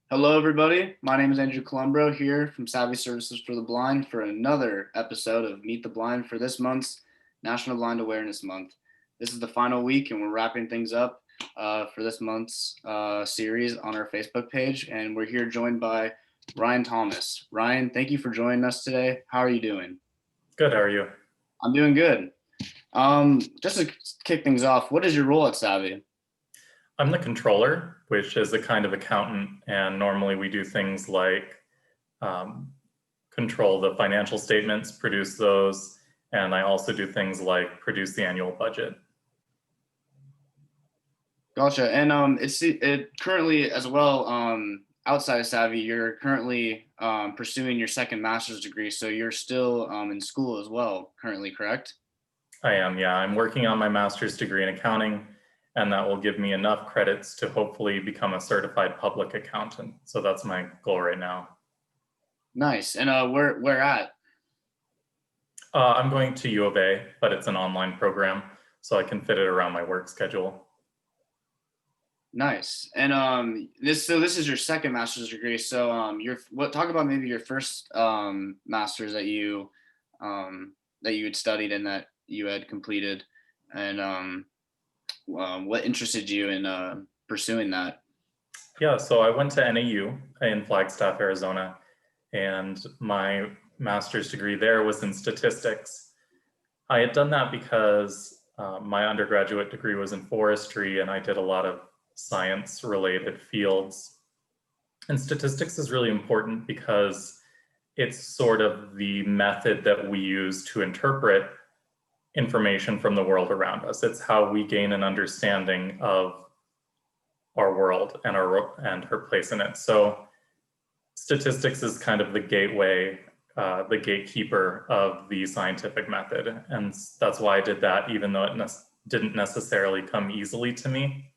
Hello, everybody. My name is Andrew Columbro here from Saavi Services for the Blind for another episode of Meet the Blind for this month's National Blind Awareness Month. This is the final week, and we're wrapping things up for this month's series on our Facebook page. And we're here joined by Ryan Thomas. Ryan, thank you for joining us today. How are you doing? Good, how are you? I'm doing good. Just to kick things off, what is your role at Saavi? I'm the controller, which is a kind of accountant, and normally we do things like control the financial statements, produce those, and I also do things like produce the annual budget. Gotcha. And it currently as well, outside of Saavi, you're currently pursuing your second master's degree, so you're still in school as well currently, correct? I am, yeah. I'm working on my master's degree in accounting, and that will give me enough credits to hopefully become a certified public accountant. So that's my goal right now. Nice. And where at? I'm going to U of A, but it's an online program, so I can fit it around my work schedule. Nice. And this is your second master's degree. So talk about maybe your first master's that you had studied and that you had completed, and what interested you in pursuing that? Yeah, so I went to NAU in Flagstaff, Arizona, and my master's degree there was in statistics. I had done that because my undergraduate degree was in forestry, and I did a lot of science-related fields. And statistics is really important because it's sort of the method that we use to interpret information from the world around us. It's how we gain an understanding of our world and her place in it. So statistics is kind of the gateway, the gatekeeper of the scientific method. And that's why I did that, even though it didn't necessarily come easily to me.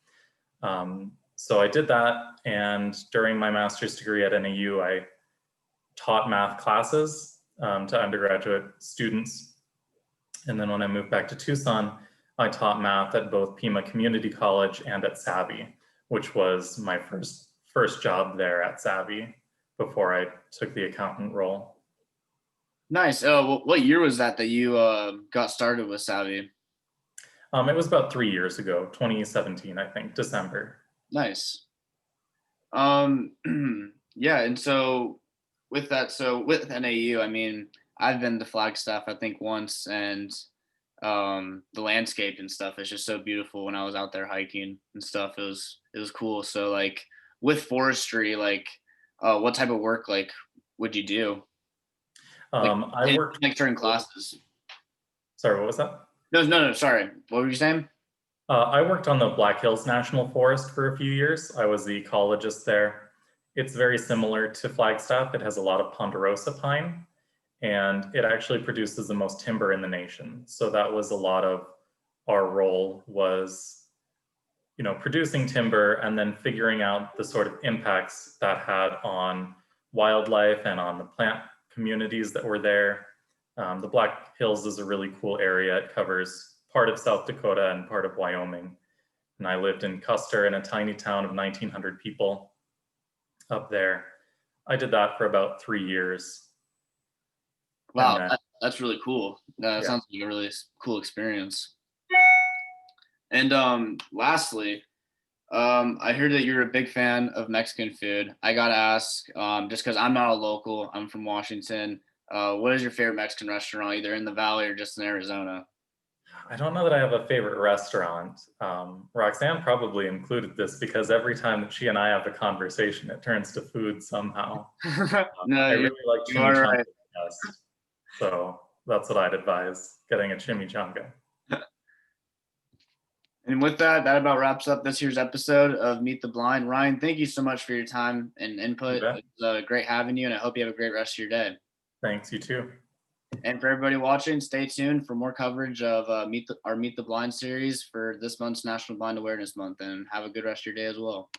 So I did that, and during my master's degree at NAU, I taught math classes to undergraduate students. And then when I moved back to Tucson, I taught math at both Pima Community College and at Saavi, which was my first job there at Saavi before I took the accountant role. Nice. What year was that you got started with Saavi? It was about 3 years ago, 2017, I think, December. Nice. Yeah, and so with NAU, I mean, I've been to Flagstaff, I think once, and the landscape and stuff is just so beautiful. When I was out there hiking and stuff, it was cool. So like with forestry, like what type of work like would you do? I worked like during classes. Sorry, what was that? No, sorry. What were you saying? I worked on the Black Hills National Forest for a few years. I was the ecologist there. It's very similar to Flagstaff. It has a lot of ponderosa pine, and it actually produces the most timber in the nation. So that was a lot of our role, was, producing timber and then figuring out the sort of impacts that had on wildlife and on the plant communities that were there. The Black Hills is a really cool area. It covers part of South Dakota and part of Wyoming. And I lived in Custer, in a tiny town of 1,900 people up there. I did that for about 3 years. Wow, that's really cool. That Yeah. sounds like a really cool experience. And lastly, I heard that you're a big fan of Mexican food. I gotta ask, just because I'm not a local, I'm from Washington. What is your favorite Mexican restaurant, either in the Valley or just in Arizona? I don't know that I have a favorite restaurant. Roxanne probably included this because every time that she and I have a conversation, it turns to food somehow. No, I really like you are chimichanga right. best. So that's what I'd advise, getting a chimichanga. And with that, that about wraps up this year's episode of Meet the Blind. Ryan, thank you so much for your time and input. It's great having you, and I hope you have a great rest of your day. Thanks, you too. And for everybody watching, stay tuned for more coverage of our Meet the Blind series for this month's National Blind Awareness Month, and have a good rest of your day as well.